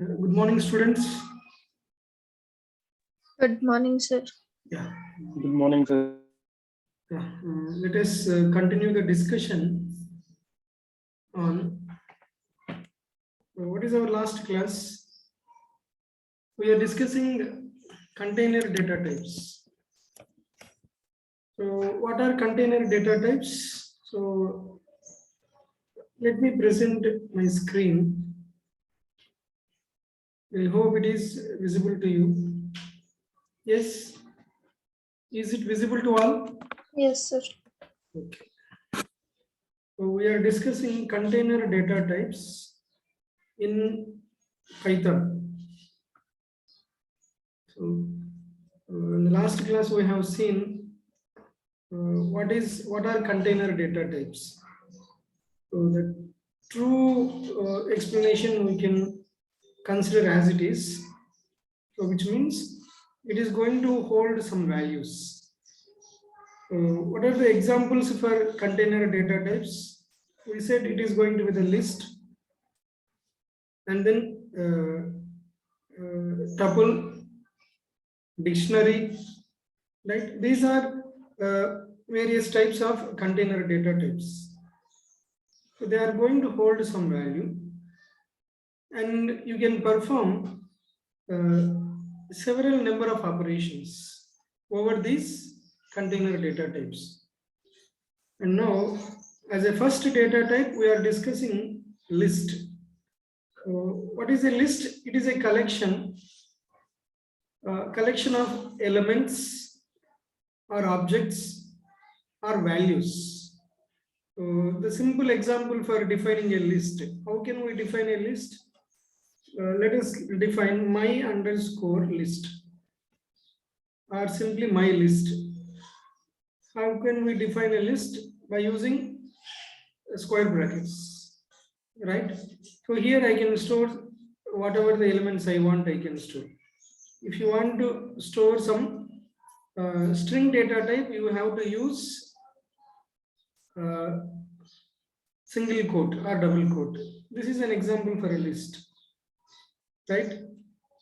Good morning, students. Good morning, sir. Yeah, Good morning, sir. let us continue the discussion on what is our last class. We are discussing container data types. So, what are container data types? So, let me present my screen. I hope it is visible to you. Yes, is it visible to all? Yes, sir. Okay. So we are discussing container data types in Python. So in the last class we have seen what are container data types. So the true explanation we can consider as it is. So which means it is going to hold some values. What are the examples for container data types? We said it is going to be the list, and then tuple, dictionary, right? These are various types of container data types. So they are going to hold some value, and you can perform several number of operations over these container data types. And now, as a first data type, we are discussing list. What is a list? It is a collection of elements or objects or values. So the simple example for defining a list. How can we define a list? Let us define my underscore list or simply my list. How can we define a list? By using square brackets, right? So here I can store whatever the elements I want, I can store. If you want to store some string data type, you have to use single quote or double quote. This is an example for a list, right?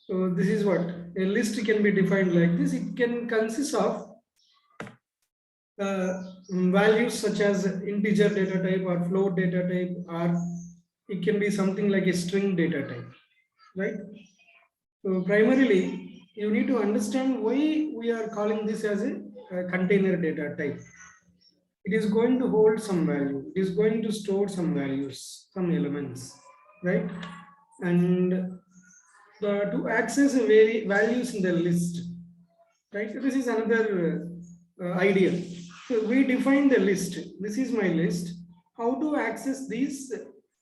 So this is what a list can be defined like this. It can consist of values such as integer data type or float data type, or it can be something like a string data type, right? So primarily, you need to understand why we are calling this as a container data type. It is going to hold some value. It is going to store some values, some elements, right? And to access values in the list, right? So this is another idea. So we define the list. This is my list. How to access these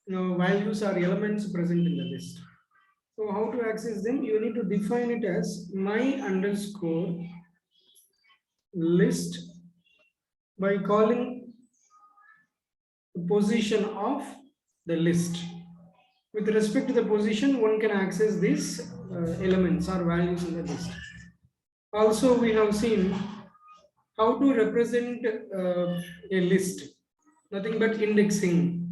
values or elements present in the list? So how to access them? You need to define it as my underscore list by calling the position of the list. With respect to the position, one can access these elements or values in the list. Also, we have seen how to represent a list, nothing but indexing.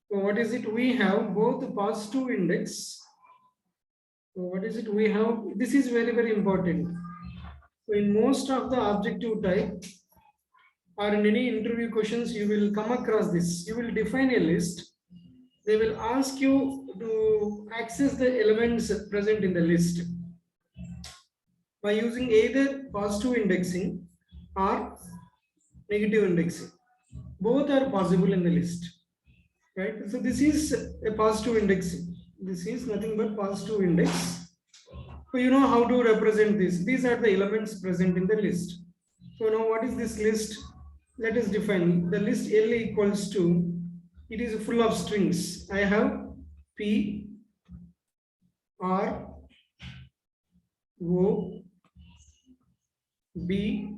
So what is it? We have both positive index. So what is it? We have, this is very, very important. So in most of the objective type or in any interview questions, you will come across this. You will define a list. They will ask you to access the elements present in the list by using either positive indexing or negative indexing. Both are possible in the list, right? So this is a positive indexing. This is nothing but positive index. So you know how to represent this. These are the elements present in the list. So now what is this list? Let us define the list. L equals to, it is full of strings. I have P, R, O, B,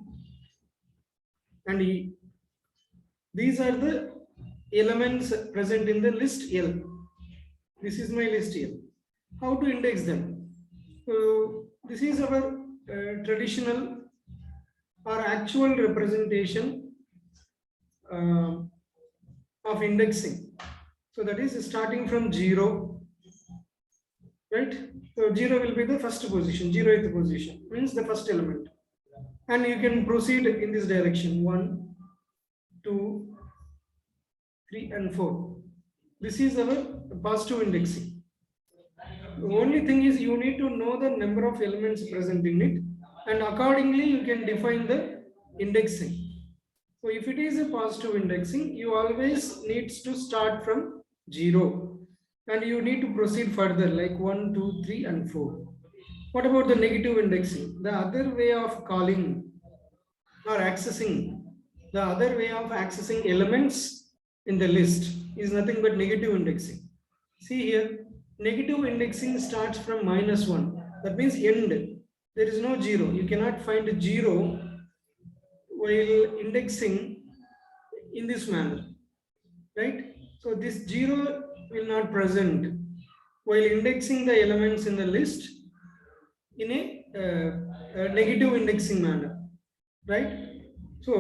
and E. These are the elements present in the list L. This is my list L. How to index them? So this is our traditional or actual representation of indexing. So that is starting from 0 right? So 0 will be the first position, 0th position, means the first element. And you can proceed in this direction, 1, 2, 3, and 4. This is our positive indexing. The only thing is you need to know the number of elements present in it, and accordingly you can define the indexing. So if it is a positive indexing, you always needs to start from 0, and you need to proceed further like 1, 2, 3, and 4. What about the negative indexing? The other way of calling or accessing, the other way of accessing elements in the list is nothing but negative indexing. See here, negative indexing starts from -1. That means end. There is no 0. You cannot find a 0 while indexing in this manner, right? So this 0 will not present while indexing the elements in the list in a negative indexing manner, right? So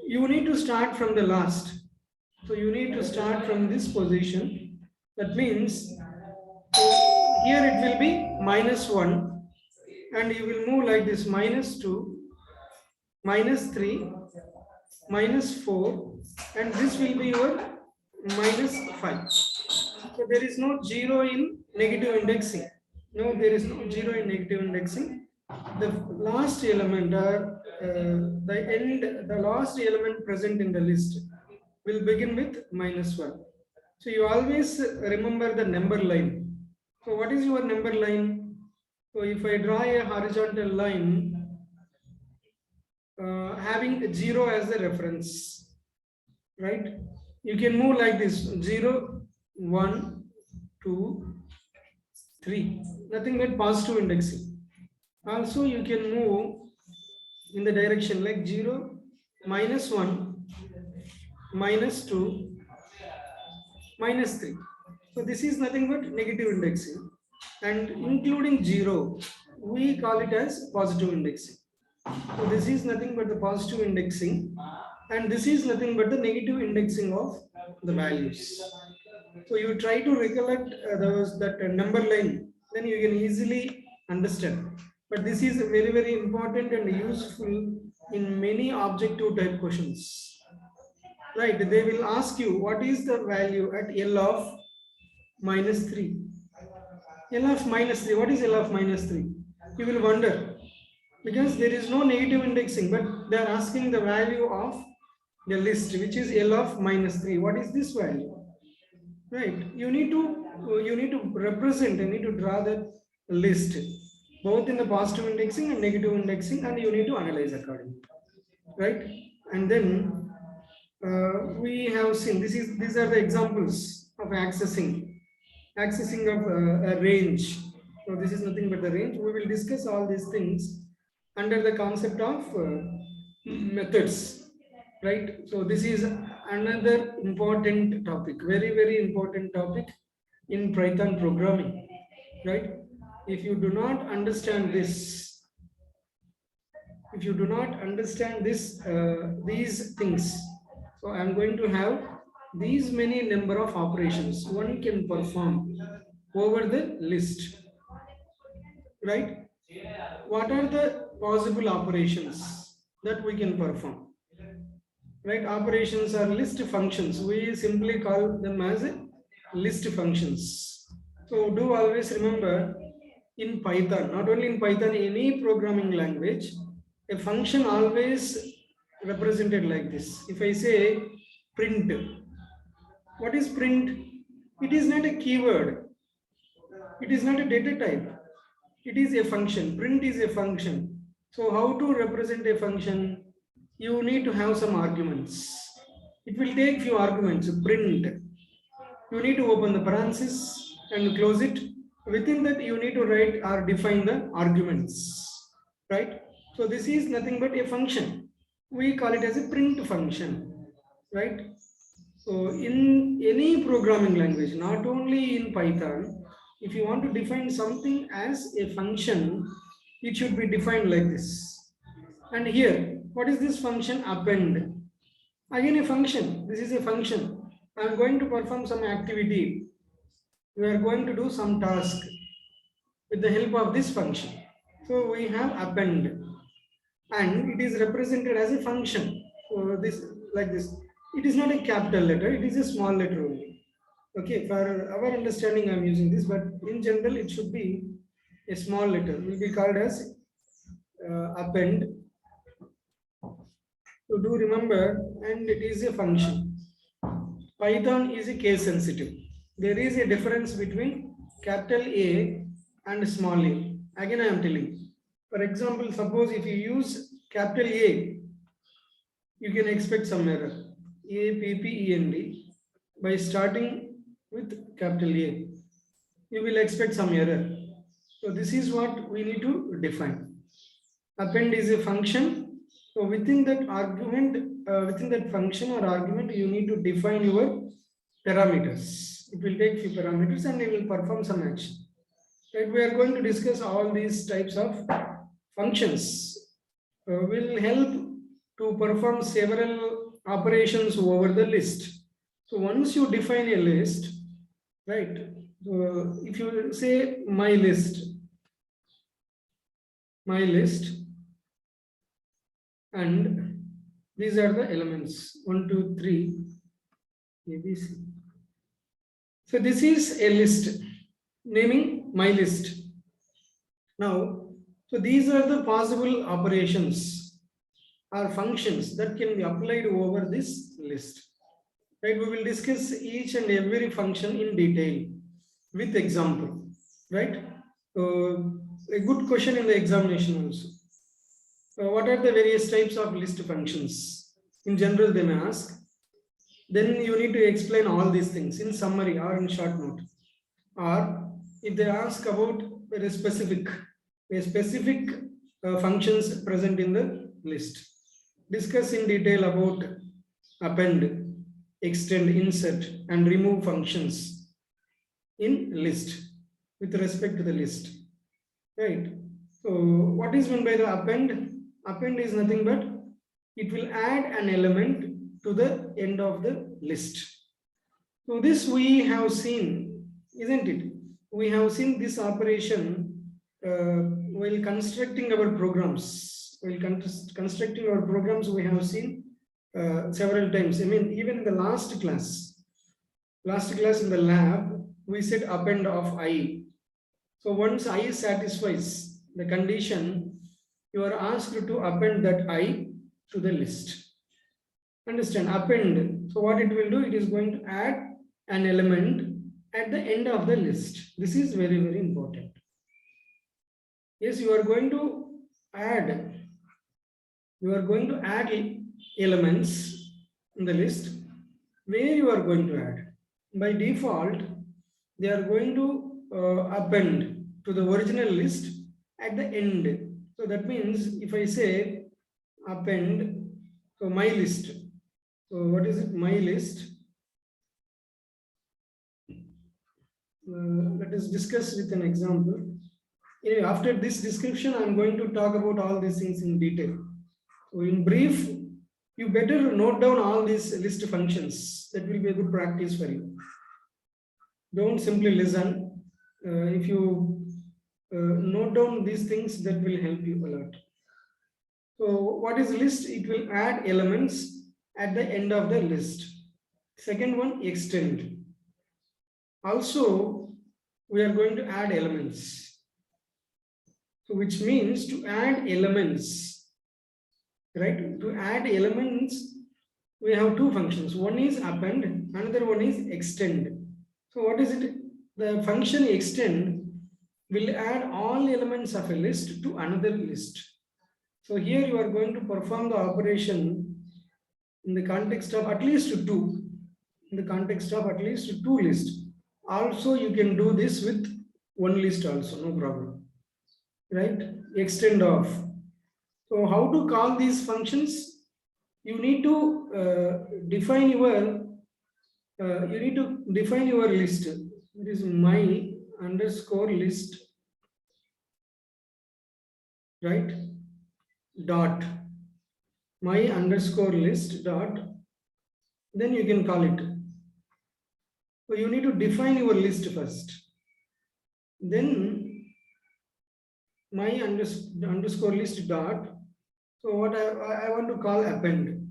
you need to start from the last. So you need to start from this position. That means here it will be -1, and you will move like this: -2, -3, -4, and this will be your -5. So there is no 0 in negative indexing. No, there is no 0 in negative indexing. The last element or the last element present in the list will begin with -1. So you always remember the number line. So what is your number line? So if I draw a horizontal line having 0 as the reference, right? You can move like this: 0, 1, 2, 3. Nothing but positive indexing. Also, you can move in the direction like 0, -1, -2, -3. So this is nothing but negative indexing, and including 0, we call it as positive indexing. So this is nothing but the positive indexing, and this is nothing but the negative indexing of the values. So you try to recollect that number line, then you can easily understand. But this is very important and useful in many objective type questions. Right? They will ask you what is the value at L of -3. L of -3. What is L of -3? You will wonder, because there is no negative indexing, but they are asking the value of the list, which is L of -3. What is this value? Right? You need to represent. You need to draw the list, both in the positive indexing and negative indexing, and you need to analyze accordingly. Right? And then we have seen these are the examples of accessing of a range. So this is nothing but the range. We will discuss all these things under the concept of methods, right? So this is another important topic, very important topic in Python programming, right? If you do not understand this, if you do not understand these things, so I'm going to have these many number of operations one can perform over the list, right? What are the possible operations that we can perform, right? Operations are list functions. We simply call them as list functions. So do always remember, in Python, not only in Python, any programming language, a function always represented like this. If I say print, what is print? It is not a keyword. It is not a data type. It is a function. Print is a function. So how to represent a function? You need to have some arguments. It will take few arguments. Print. You need to open the parenthesis and close it. Within that, you need to write or define the arguments, right? So this is nothing but a function. We call it as a print function, right? So in any programming language, not only in Python, if you want to define something as a function, it should be defined like this. And here, what is this function? Append. Again a function. This is a function. I am going to perform some activity. We are going to do some task. with the help of this function. So we have append, and it is represented as a function. So this, like this, it is not a capital letter, it is a small letter only. Okay, for our understanding I'm using this, but in general it should be a small letter, will be called as append. So do remember, and it is a function. Python is a case sensitive. There is a difference between capital A and small a. Again, I am telling. For example, suppose if you use capital A, you can expect some error. A, P, P, E, N, D. By starting with capital A, you will expect some error. So this is what we need to define. Append is a function. So within that argument, within that function or argument, you need to define your parameters. It will take few parameters and it will perform some action. Right? We are going to discuss all these types of functions. Will help to perform several operations over the list. So once you define a list, right? If you say my list, and these are the elements 1, 2, 3, ABC. So this is a list, naming my list. Now, so these are the possible operations or functions that can be applied over this list. Right? We will discuss each and every function in detail with example. Right? A good question in the examination also. What are the various types of list functions? In general, they may ask. Then you need to explain all these things in summary or in short note. Or if they ask about a specific functions present in the list, discuss in detail about append, extend, insert, and remove functions in list with respect to the list. Right? So what is meant by the append? Append is nothing but it will add an element to the end of the list. So this we have seen, isn't it? We have seen this operation while constructing our programs. While constructing our programs, we have seen several times. I mean, even in the last class in the lab, we said append of I. So once I satisfies the condition, you are asked to append that I to the list. Understand? Append. So what it will do, it is going to add an element at the end of the list. This is very, very important. Yes, you are going to add elements in the list. Where you are going to add? By default, they are going to append to the original list at the end. So that means if I say append, so my list. So what is it? My list. Let us discuss with an example. Anyway, after this description, I am going to talk about all these things in detail. So in brief, you better note down all these list functions. That will be a good practice for you. Don't simply listen. If you note down these things, that will help you a lot. So what is list? It will add elements at the end of the list. Second one, extend. Also, we are going to add elements. So which means to add elements, right? To add elements, we have two functions. One is append, another one is extend. So what is it? The function extend will add all elements of a list to another list. So here you are going to perform the operation in the context of at least two. In the context of at least two lists. Also, you can do this with one list also, no problem. Right? Extend of. So how to call these functions? You need to define your list. It is my underscore list, right? Dot my underscore list dot. Then you can call it. So you need to define your list first. Then my underscore list dot. So what I want to call append.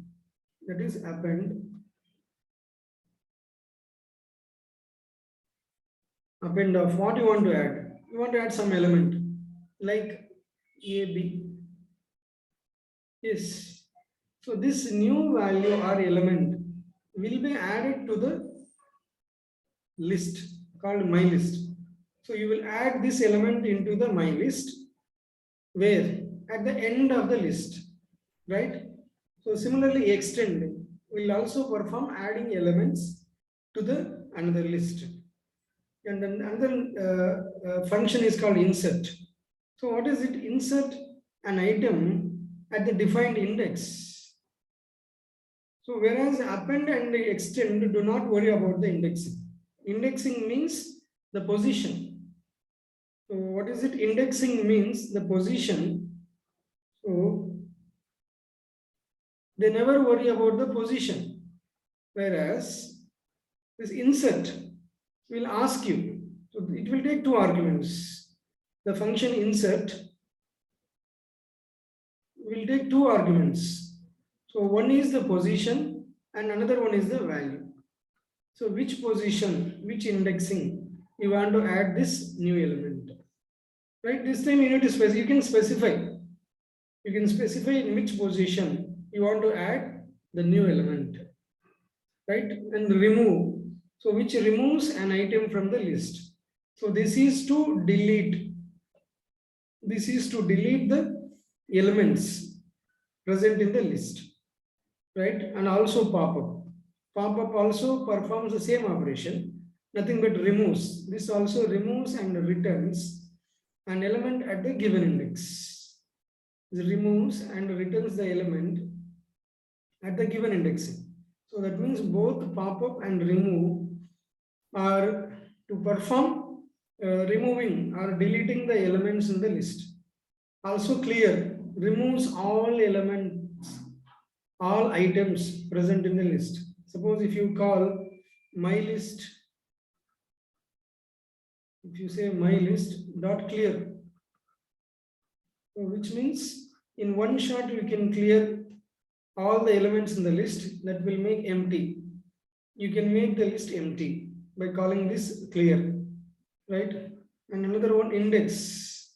That is append. Append of what you want to add. You want to add some element like AB. Yes. So this new value or element will be added to the list called my list. So you will add this element into the my list where at the end of the list, right? So similarly, extend will also perform adding elements to the another list. And then another function is called insert. So what is it? Insert an item at the defined index. So whereas append and extend do not worry about the indexing. Indexing means the position. So what is it? Indexing means the position. So they never worry about the position. Whereas this insert will ask you. So it will take two arguments. The function insert will take two arguments. So one is the position and another one is the value. So which position, which indexing you want to add this new element, right? This time you need to specify. You can specify. You can specify in which position you want to add the new element, right? And remove. So which removes an item from the list. So this is to delete. This is to delete the elements present in the list, right? And also pop-up. Pop-up also performs the same operation, nothing but removes. This also removes and returns an element at the given index. It removes and returns the element at the given indexing. So that means both pop-up and remove are to perform removing or deleting the elements in the list. Also clear removes all elements, all items present in the list. Suppose if you call my list, if you say my list dot clear, so which means in one shot you can clear all the elements in the list that will make empty. You can make the list empty by calling this clear, right? And another one index.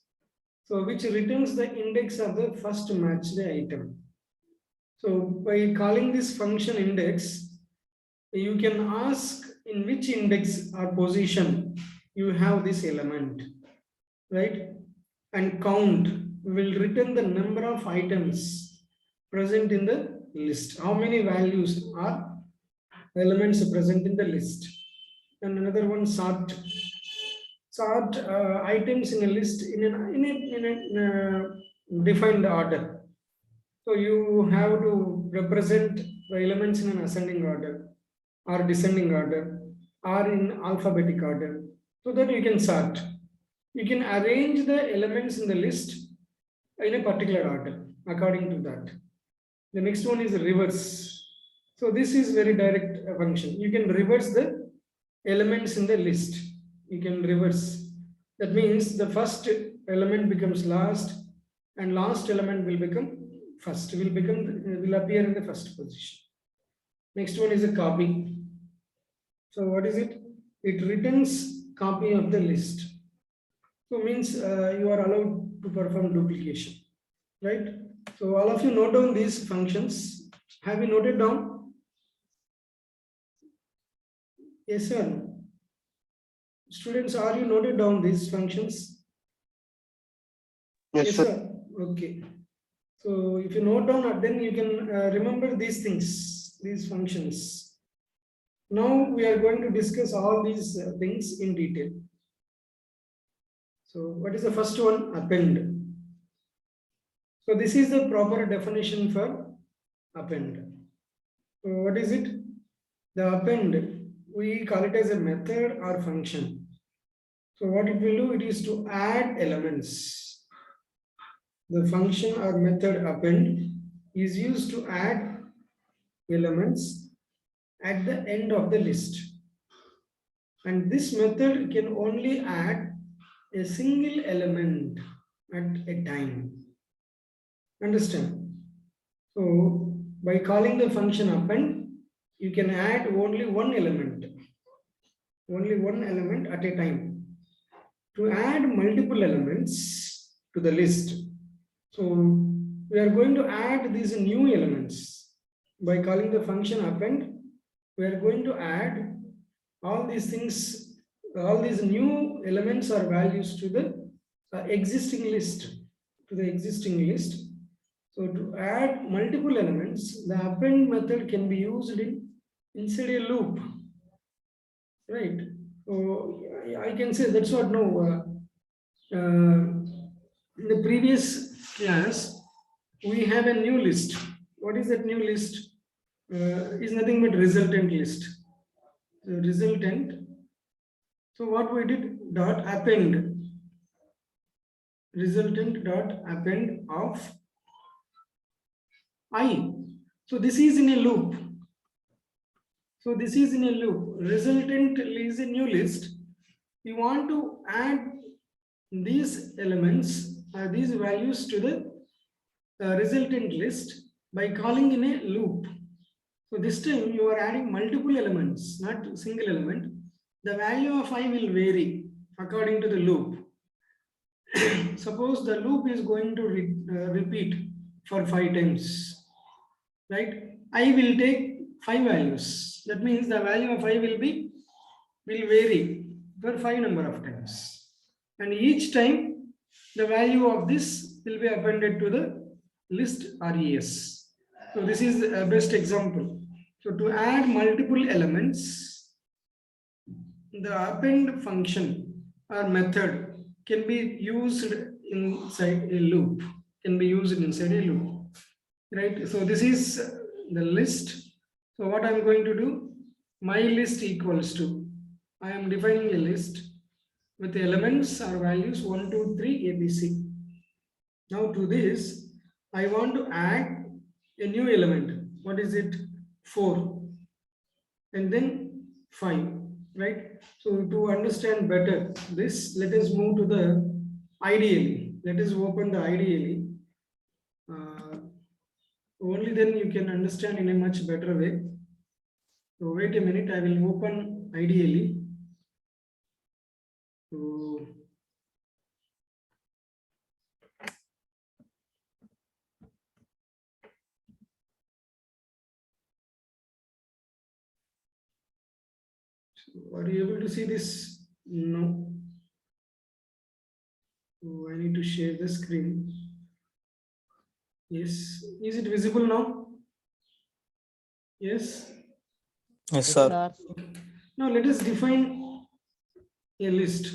So which returns the index of the first matched item. So by calling this function index, you can ask in which index or position you have this element, right? And count will return the number of items present in the list. How many values are elements present in the list? And another one sort. Sort items in a list in a defined order. So you have to represent the elements in an ascending order or descending order or in alphabetic order so that you can sort. You can arrange the elements in the list in a particular order according to that. The next one is reverse. So this is very direct function. You can reverse the elements in the list. You can reverse. That means the first element becomes last and last element will become first, will appear in the first position. Next one is a copy. So what is it? It returns copy of the list. So means you are allowed to perform duplication, right? So all of you note down these functions. Have you noted down? Yes, sir. Students, are you noted down these functions? Yes, sir. Sir. Okay. So if you note down, then you can remember these things, these functions. Now we are going to discuss all these things in detail. So what is the first one? Append. So this is the proper definition for append. So what is it? The append, we call it as a method or function. So what it will do, it is to add elements. The function or method append is used to add elements at the end of the list. And this method can only add a single element at a time. Understand? So by calling the function append, you can add only one element at a time. To add multiple elements to the list, so we are going to add these new elements by calling the function append. We are going to add all these things, all these new elements or values to the existing list, So to add multiple elements, the append method can be used inside a loop, right? So I can say that's what no. In the previous class, we have a new list. What is that new list? Is nothing but resultant list. The resultant. So what we did, dot append, resultant dot append of I. So this is in a loop. Resultant is a new list. You want to add these elements, these values to the resultant list by calling in a loop. So this time you are adding multiple elements, not single element. The value of I will vary according to the loop. Suppose the loop is going to repeat for 5 times, right? I will take 5 values. That means the value of I will vary for 5 number of times, and each time the value of this will be appended to the list res. So this is a best example. So to add multiple elements, the append function or method can be used inside a loop. Right? So this is the list. So what I'm going to do, my list equals to, I am defining a list with elements or values 1, 2, 3, ABC. Now to this, I want to add a new element. What is it? 4 and then 5, right? So to understand better this, let us move to the ideally. Let us open the ideally. Only then you can understand in a much better way. So wait a minute, I will open ideally. So are you able to see this? No. So I need to share the screen. Yes. Is it visible now? Yes. Yes, sir. Okay. Now let us define a list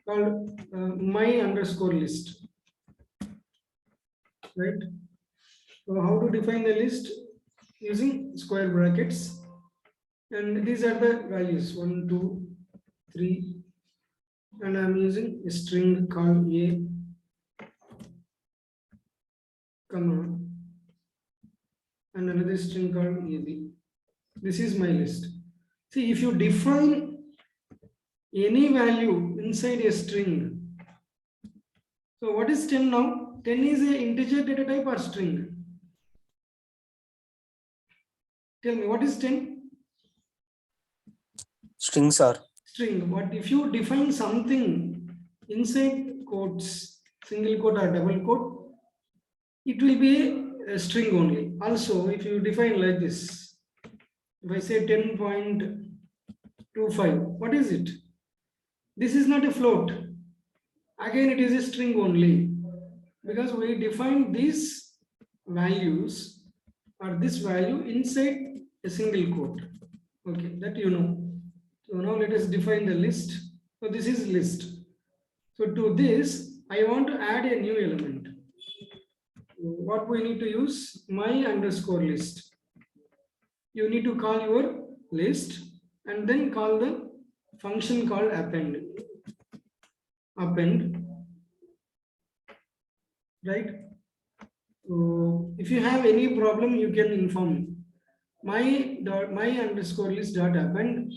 called my underscore list. Right? So how to define the list? Using square brackets. And these are the values 1, 2, 3. And I'm using a string called A, comma, and another string called AB. This is my list. See, if you define any value inside a string, so what is 10 now? 10 is an integer data type or string? Tell me, what is 10? String, sir. String. What if you define something inside quotes, single quote or double quote, it will be a string only. Also, if you define like this, if I say 10.25, what is it? This is not a float. Again, it is a string only, because we define these values or this value inside a single quote. Okay, that you know. So now let us define the list. So this is list. So to this, I want to add a new element. What we need to use? My underscore list. You need to call your list and then call the function called append. Right? So if you have any problem, you can inform me. My underscore list dot append,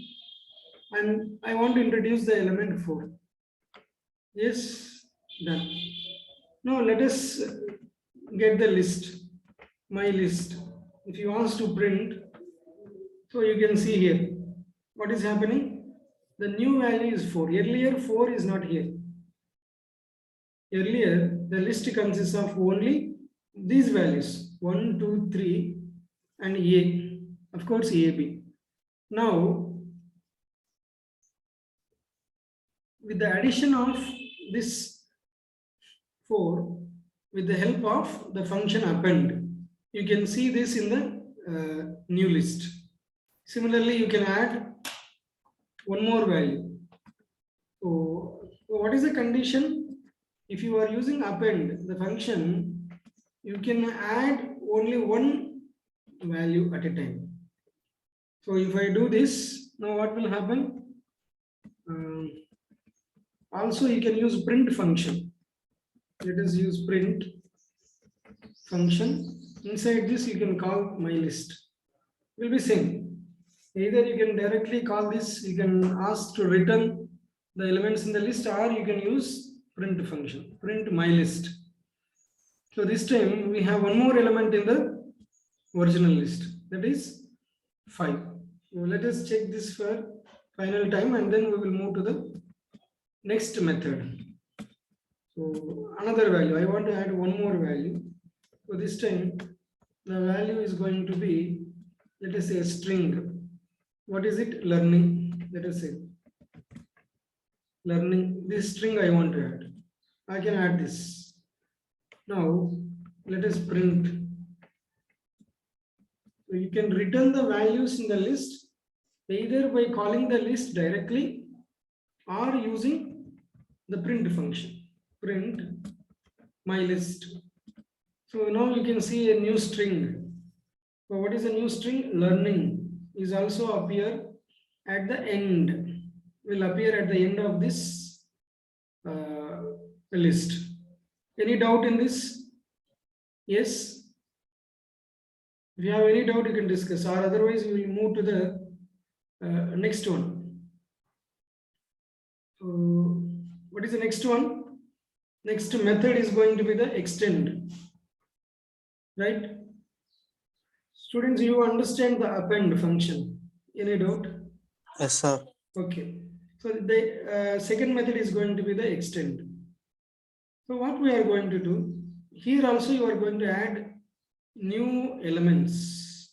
and I want to introduce the element 4. Yes. Done. Now let us get the list, my list. If you ask to print, so you can see here what is happening. The new value is 4. Earlier 4 is not here. Earlier the list consists of only these values 1, 2, 3 and A. Of course AB. Now with the addition of this 4 with the help of the function append, you can see this in the new list. Similarly, you can add one more value. So what is the condition? If you are using append, the function, you can add only one value at a time. So if I do this, now what will happen? Also, you can use print function. Let us use print function. Inside this, you can call my list. Will be same. Either you can directly call this, you can ask to return the elements in the list, or you can use print function, print my list. So this time we have one more element in the original list, that is 5. So let us check this for final time and then we will move to the next method. So another value, I want to add one more value. So this time the value is going to be, let us say, a string. What is it? Learning. Let us say learning. This string I want to add. I can add this. Now let us print. So you can return the values in the list either by calling the list directly or using the print function. Print my list. So now you can see a new string. So what is a new string? Learning is also appear at the end, will appear at the end of this list. Any doubt in this? Yes? If you have any doubt, you can discuss, or otherwise we will move to the next one. So what is the next one? Next method is going to be the extend, right? Students, you understand the append function? Any doubt? Yes, sir. Okay. So the second method is going to be the extend. So what we are going to do, here also you are going to add new elements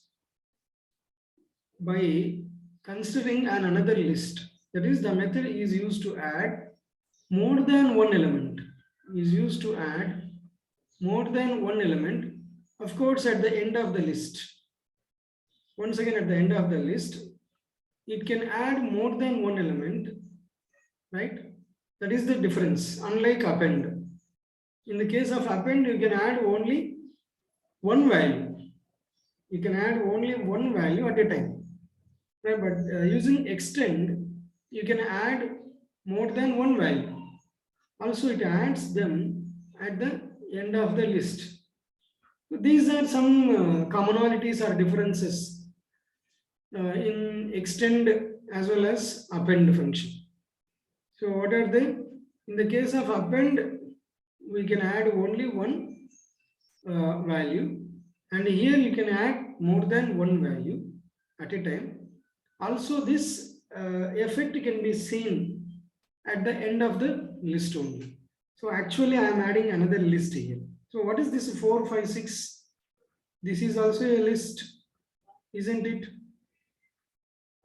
by considering another list. That is, the method is used to add more than one element. Is used to add more than one element, of course, at the end of the list. Once again, at the end of the list, it can add more than one element, right? That is the difference, unlike append. In the case of append, you can add only one value. You can add only one value at a time. Right? But using extend, you can add more than one value. Also, it adds them at the end of the list. So these are some commonalities or differences in extend as well as append function. So what are they? In the case of append, we can add only one value, and here you can add more than one value at a time. Also, this effect can be seen at the end of the list only. So actually I am adding another list here. So what is this 4, 5, 6? This is also a list, isn't it?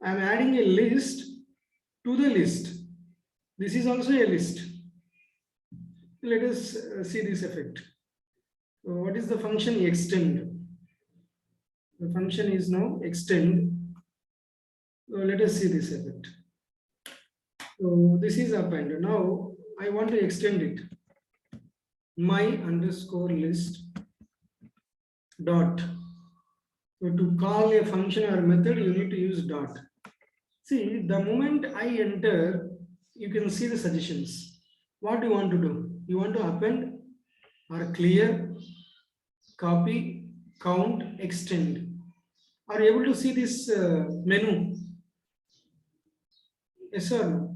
I am adding a list to the list. This is also a list. Let us see this effect. So what is the function extend? The function is now extend. So let us see this effect. So this is append. Now I want to extend it. My underscore list dot. So to call a function or method, you need to use dot. See, the moment I enter, you can see the suggestions. What do you want to do? You want to append or clear, copy, count, extend. Are you able to see this menu? Yes or no?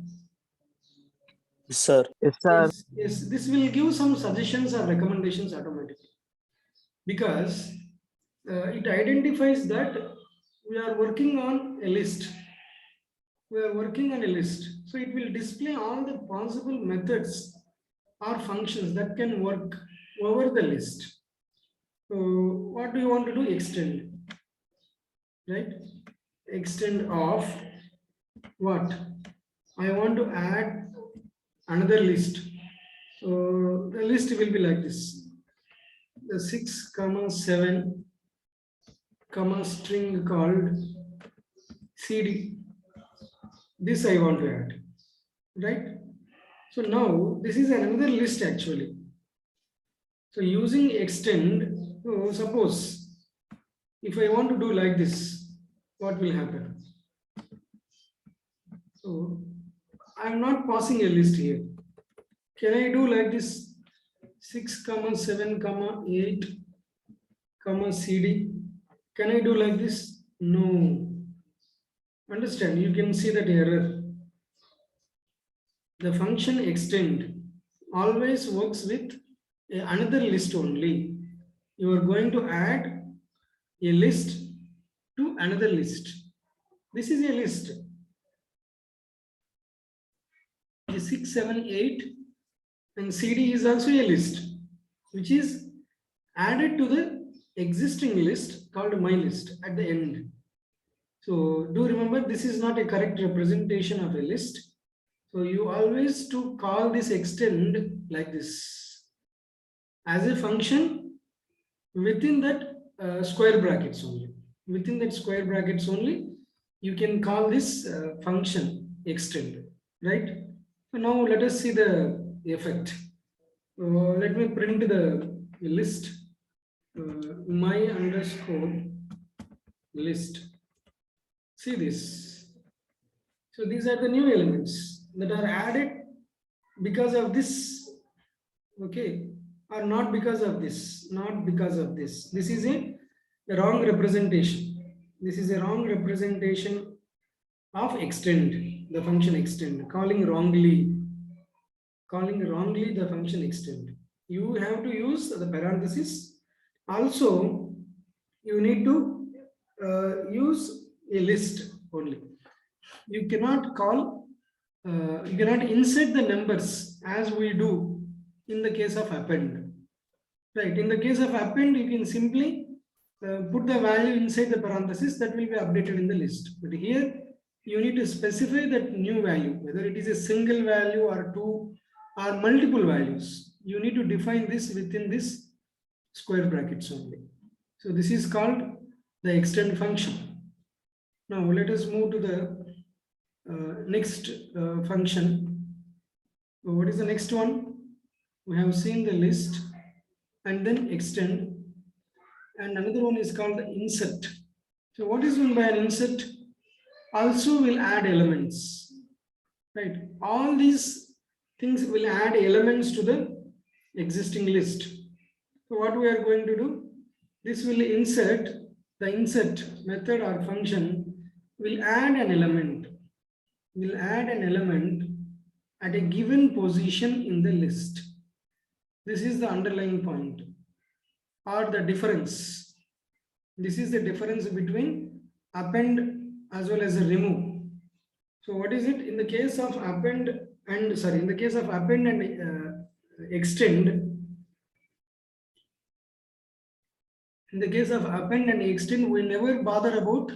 Yes, sir. Yes, sir. Yes, this will give some suggestions or recommendations automatically, because it identifies that we are working on a list. We are working on a list. So it will display all the possible methods or functions that can work over the list. So what do you want to do? Extend, right? Extend of what? I want to add another list. So the list will be like this: the 6 comma 7 comma string called CD. This I want to add, right? So now this is another list actually. So using extend, so suppose if I want to do like this, what will happen? So I'm not passing a list here. Can I do like this? 6 comma 7 comma 8 comma CD. Can I do like this? No. Understand? You can see that error. The function extend always works with another list only. You are going to add a list to another list. This is a list. The 6, 7, 8 and CD is also a list, which is added to the existing list called my list at the end. So do remember, this is not a correct representation of a list. So you always to call this extend like this as a function within that square brackets only. Within that square brackets only, you can call this function extend, right? So now let us see the effect. Let me print the list, my underscore list. See this. So these are the new elements that are added because of this, okay, or not because of this, not because of this. This is a wrong representation. This is a wrong representation of extend, the function extend, calling wrongly the function extend. You have to use the parenthesis. Also, you need to use a list only. You cannot call, you cannot insert the numbers as we do in the case of append. Right, in the case of append, you can simply put the value inside the parenthesis that will be updated in the list. But here, you need to specify that new value, whether it is a single value or two or multiple values. You need to define this within this square brackets only. So this is called the extend function. Now let us move to the next function. So what is the next one? We have seen the list and then extend, and another one is called the insert. So what is meant by an insert? Also will add elements, right? All these things will add elements to the existing list. So what we are going to do? This will insert, the insert method or function will add an element, at a given position in the list. This is the underlying point or the difference. This is the difference between append as well as a remove. So what is it? In the case of append and extend, in the case of append and extend, we never bother about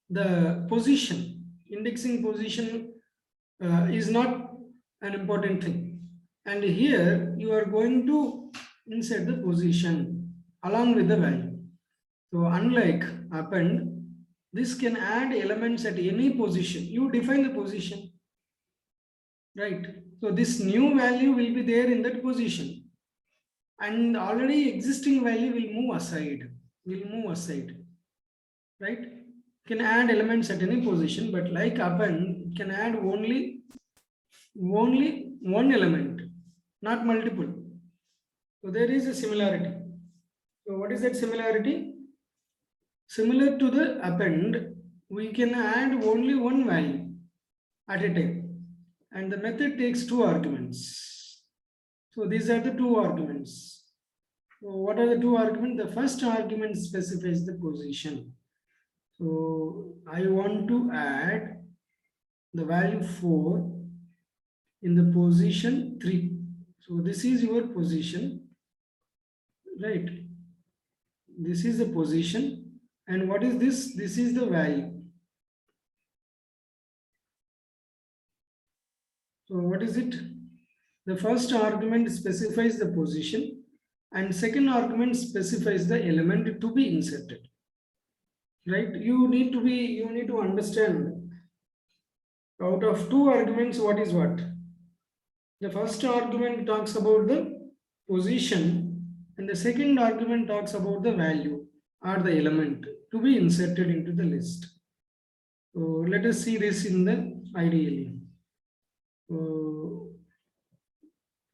the position. Indexing position is not an important thing. And here you are going to insert the position along with the value. So unlike append, this can add elements at any position. You define the position, right? So this new value will be there in that position, and already existing value will move aside, right? Can add elements at any position, but like append, it can add only one element, not multiple. So there is a similarity. So what is that similarity? Similar to the append, we can add only one value at a time, and the method takes two arguments. So these are the two arguments. So what are the two arguments? The first argument specifies the position. So I want to add the value 4 in the position 3. So this is your position, right? This is the position. And what is this? This is the value. So what is it? The first argument specifies the position and second argument specifies the element to be inserted. Right? You need to understand out of two arguments what is what. The first argument talks about the position and the second argument talks about the value or the element to be inserted into the list. So let us see this in the ideally.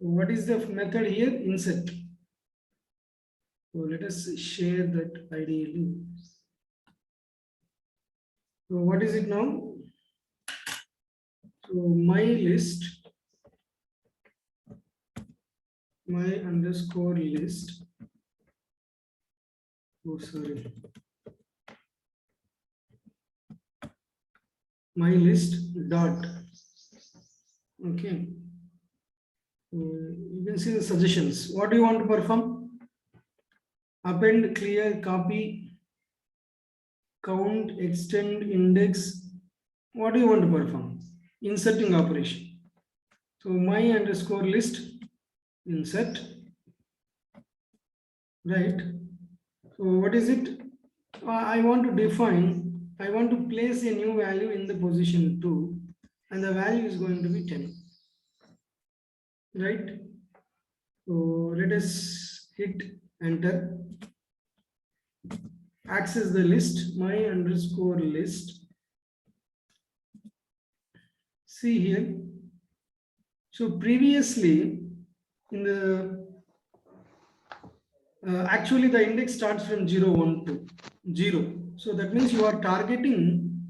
What is the method here? Insert. So let us share that ideally. So what is it now? So my list, my underscore list. Oh, sorry. My list dot. Okay. You can see the suggestions. What do you want to perform? Append, clear, copy, count, extend, index. What do you want to perform? Inserting operation. So my underscore list, insert. Right. So what is it? I want to define, I want to place a new value in the position 2 and the value is going to be 10. Right. So let us hit enter. Access the list, my underscore list. See here. So previously in the actually the index starts from 0, 1 to 0. So that means you are targeting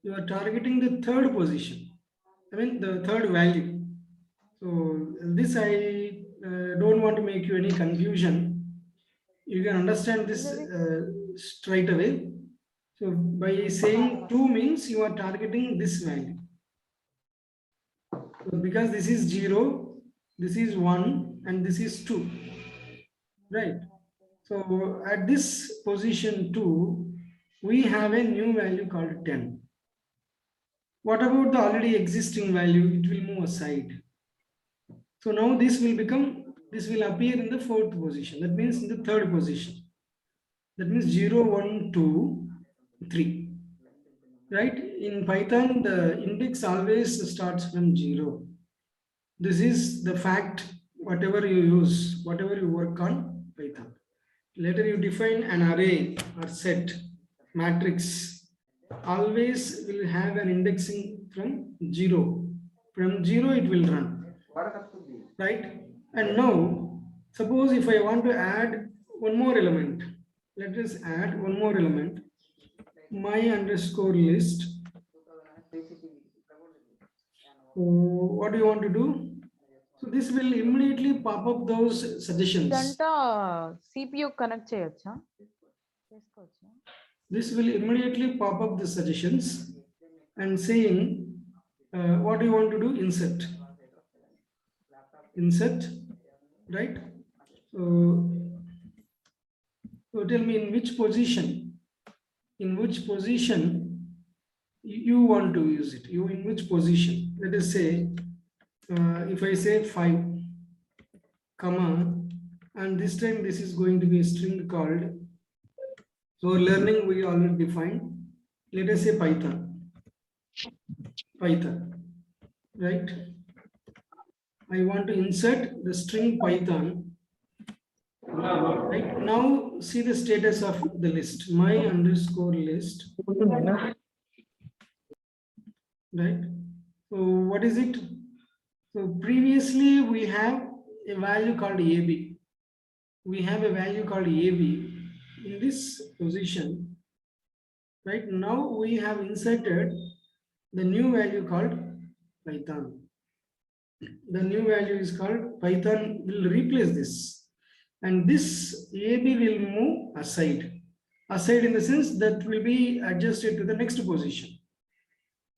the third position. I mean the third value. So this I don't want to make you any confusion. You can understand this straight away. So by saying 2 means you are targeting this value. So because this is 0, this is 1 and this is 2. Right. So at this position 2, we have a new value called 10. What about the already existing value? It will move aside. So now this will appear in the fourth position. That means in the third position. That means 0, 1, 2, 3. Right? In Python, the index always starts from 0. This is the fact, whatever you use, whatever you work on Python. Later you define an array or set, matrix, always will have an indexing from 0. From 0 it will run, right? And now, suppose if I want to add one more element, let us add one more element, my underscore list. So what do you want to do? So this will immediately pop up those suggestions. ఇదంతా CPU connect చేయొచ్చా చేసుకోవచ్చా This will immediately pop up the suggestions and saying what do you want to do? Insert, right? So tell me in which position you want to use it. You in which position? Let us say if I say 5 comma, and this time this is going to be a string called, so learning we already defined, let us say Python, right? I want to insert the string Python. Right now, see the status of the list, my underscore list, right? So what is it? So previously we have a value called AB. We have a value called AB in this position. Right now we have inserted the new value called Python. The new value is called Python will replace this, and this AB will move aside. Aside in the sense that will be adjusted to the next position,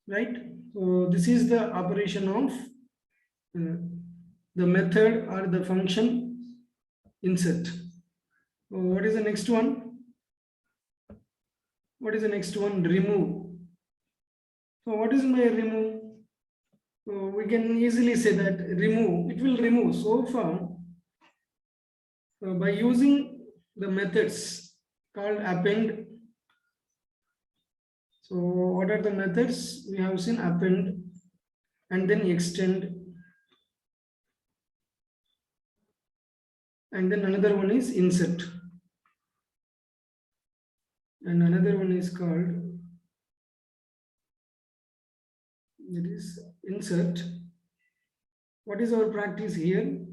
right? So this is the operation of the method or the function insert. So what is the next one? What is the next one? Remove. So what is my remove? So we can easily say that remove, it will remove. So far, by using the methods called append. So what are the methods? We have seen append and then extend. And then another one is insert. And another one is called, it is insert. What is our practice here?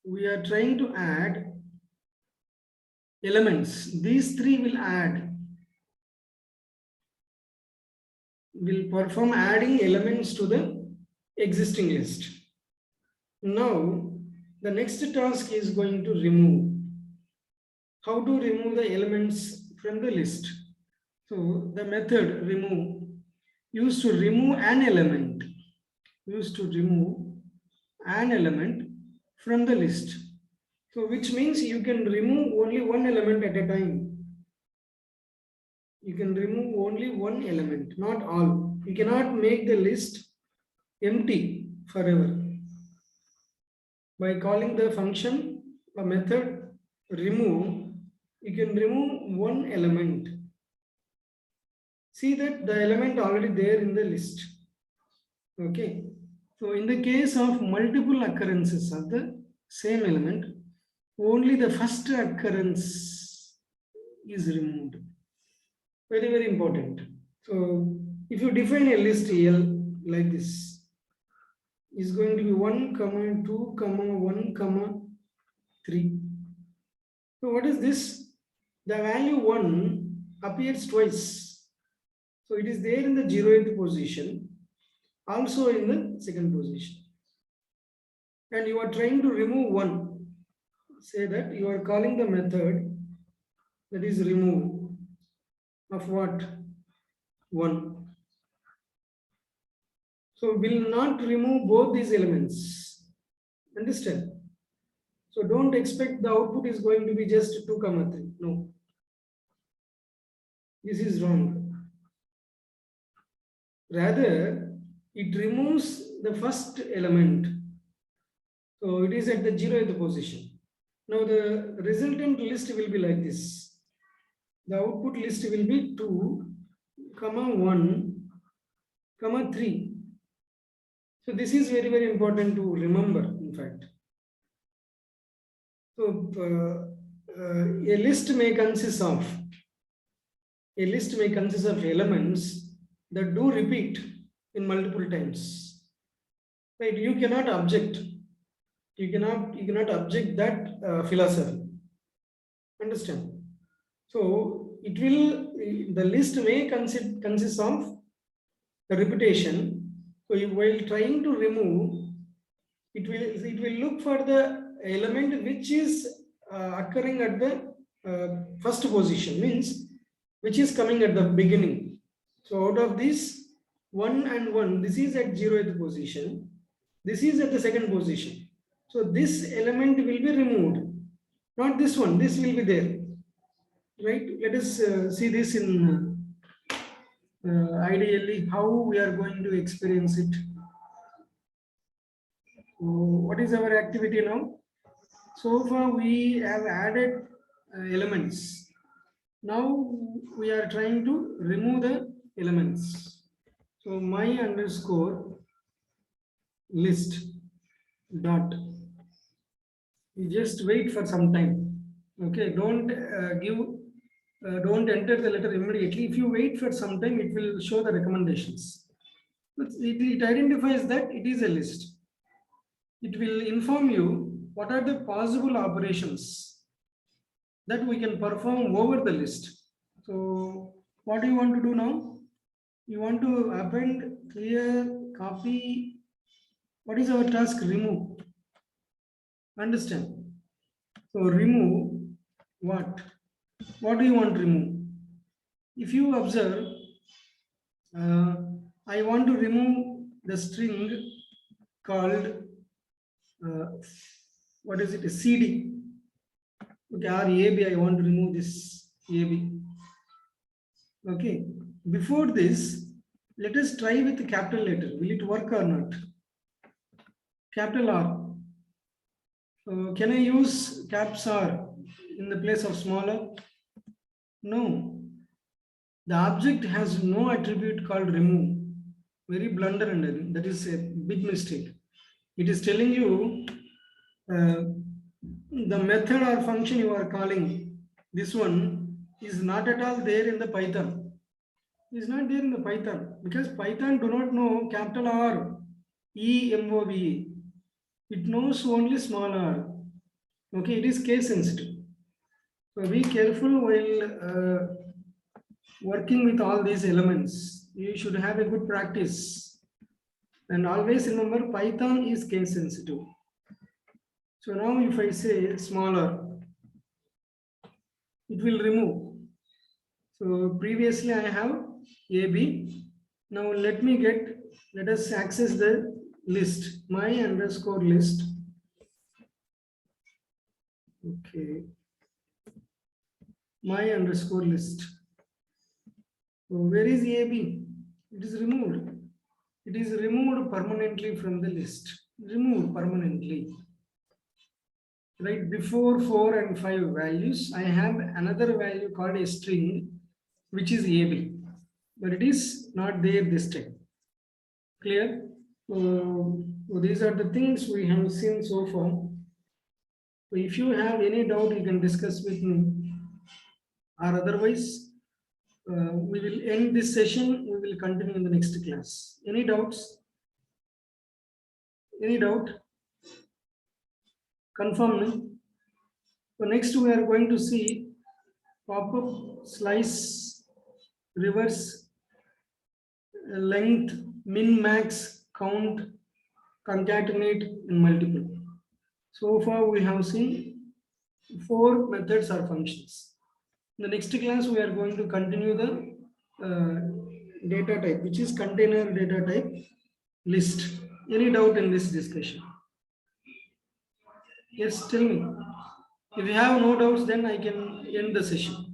We are trying to add elements. These three will add, will perform adding elements to the existing list. Now, the next task is going to remove. How to remove the elements from the list? So the method remove used to remove an element, from the list. So which means you can remove only one element at a time. You can remove only one element, not all. You cannot make the list empty forever. By calling the function or method remove, you can remove one element. See that the element already there in the list. Okay. So in the case of multiple occurrences of the same element, only the first occurrence is removed. Very, very important. So if you define a list L like this, is going to be 1, 2, 1, 3. So what is this? The value 1 appears twice. So it is there in the 0th position, also in the second position. And you are trying to remove 1. Say that you are calling the method that is remove of what? 1. So will not remove both these elements. Understand? So don't expect the output is going to be just 2, 3. No. This is wrong. Rather, it removes the first element. So it is at the 0th position. Now the resultant list will be like this. The output list will be 2, 1, 3. So this is very, very important to remember, in fact. So a list may consist of elements that do repeat in multiple times. Right? You cannot object. You cannot object that philosophy. Understand? So it will, the list may consist of the repetition. So while trying to remove, it will look for the element which is occurring at the first position, means which is coming at the beginning. So out of this 1 and 1, this is at 0th position, this is at the second position. So this element will be removed, not this one, this will be there, right? Let us see this in ideally how we are going to experience it. So what is our activity now? So far we have added elements. Now we are trying to remove the elements. So my underscore list dot. You just wait for some time. Okay, don't don't enter the letter immediately. If you wait for some time, it will show the recommendations. It identifies that it is a list. It will inform you what are the possible operations that we can perform over the list. So what do you want to do now? You want to append clear, copy. What is our task? Remove. Understand? So remove what? What do you want to remove? If you observe, uh, I want to remove the string called what is it? A CD. Okay, or AB. I want to remove this AB. Okay. Before this, let us try with the capital letter. Will it work or not? Capital R. Can I use caps R in the place of smaller? No. The object has no attribute called remove. Very blunder, and that is a big mistake. It is telling you the method or function you are calling, this one is not at all there in the Python. Is not there in the Python because Python do not know capital R, E, M, O, V, E. It knows only small r. Okay, it is case sensitive. So be careful while working with all these elements. You should have a good practice. And always remember Python is case sensitive. So now if I say smaller, it will remove. So previously I have AB. Now let us access the list, my underscore list. Okay. My underscore list. So where is AB? It is removed. It is removed permanently from the list. Removed permanently. Right before 4 and 5 values, I have another value called a string, which is AB. But it is not there this time. Clear? So these are the things we have seen so far. So if you have any doubt, you can discuss with me. Or otherwise, we will end this session. We will continue in the next class. Any doubts? Any doubt? Confirm me. So next we are going to see pop-up, slice, reverse, length, min, max, count, concatenate, and multiple. So far we have seen 4 methods or functions. In the next class we are going to continue the data type, which is container data type list. Any doubt in this discussion? Yes, tell me. If you have no doubts, then I can end the session.